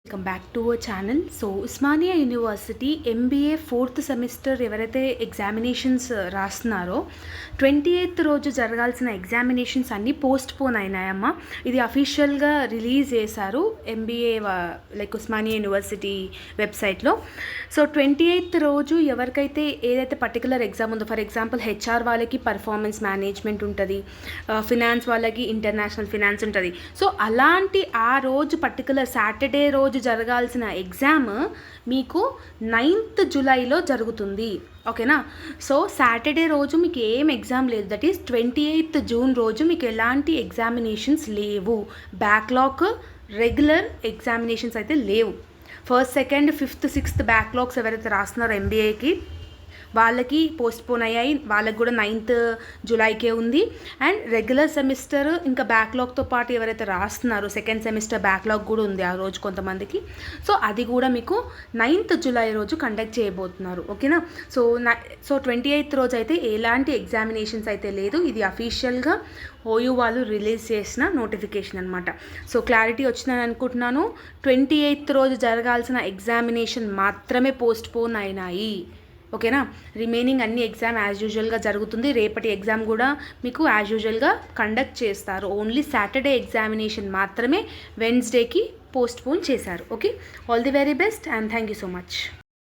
Welcome back to our channel. So Osmania university MBA 4th semester ఎవరైతే examinations రాస్తున్నారో 28th రోజు జరగాల్సిన examinations అన్నీ post phone అయినాయమ్మా. ఇది అఫీషియల్గా రిలీజ్ చేశారు ఎంబీఏ లైక్ ఉస్మానియా యూనివర్సిటీ వెబ్సైట్లో. సో 28th రోజు ఎవరికైతే ఏదైతే పర్టికులర్ ఎగ్జామ్ ఉందో, ఫర్ ఎగ్జాంపుల్ హెచ్ఆర్ వాళ్ళకి పర్ఫార్మెన్స్ మేనేజ్మెంట్ ఉంటుంది, ఫినాన్స్ వాళ్ళకి ఇంటర్నేషనల్ ఫినాన్స్ ఉంటుంది. సో అలాంటి ఆ రోజు పర్టికులర్ సాటర్డే రోజు జరగాల్సిన ఎగ్జామ్ మీకు 9th జూలైలో జరుగుతుంది. ఓకేనా? సో సాటర్డే రోజు మీకు ఏం ఎగ్జామ్ లేదు. దట్ ఈస్ 28th జూన్ రోజు మీకు ఎలాంటి ఎగ్జామినేషన్స్ లేవు. బ్యాక్లాగ్ రెగ్యులర్ ఎగ్జామినేషన్స్ అయితే లేవు. 1st, 2nd, 5th, 6th backlogs ఎవరైతే రాస్తున్నారో ఎంబీఏకి వాళ్ళకి పోస్ట్ పోన్ అయ్యాయి. వాళ్ళకి కూడా 9th జూలైకే ఉంది. అండ్ రెగ్యులర్ సెమిస్టర్ ఇంకా బ్యాక్లాగ్తో పాటు ఎవరైతే రాస్తున్నారో 2nd సెమిస్టర్ బ్యాక్లాగ్ కూడా ఉంది ఆ రోజు కొంతమందికి. సో అది కూడా మీకు 9th జూలై రోజు కండక్ట్ చేయబోతున్నారు. ఓకేనా? సో 28th రోజు అయితే ఎలాంటి ఎగ్జామినేషన్స్ అయితే లేదు. ఇది అఫీషియల్గా ఓయూ వాళ్ళు రిలీజ్ చేసిన నోటిఫికేషన్ అనమాట. సో క్లారిటీ వచ్చిందని అనుకుంటున్నాను. 28th రోజు జరగాల్సిన ఎగ్జామినేషన్ మాత్రమే పోస్ట్ పోన్ అయినాయి. ఓకేనా? రిమైనింగ్ అన్ని ఎగ్జామ్ యాజ్ యూజువల్గా జరుగుతుంది. రేపటి ఎగ్జామ్ కూడా మీకు యాజ్ యూజువల్గా కండక్ట్ చేస్తారు. ఓన్లీ సాటర్డే ఎగ్జామినేషన్ మాత్రమే వెన్స్డేకి పోస్ట్ పోన్ చేశారు. Okay, all the very best and thank you so much.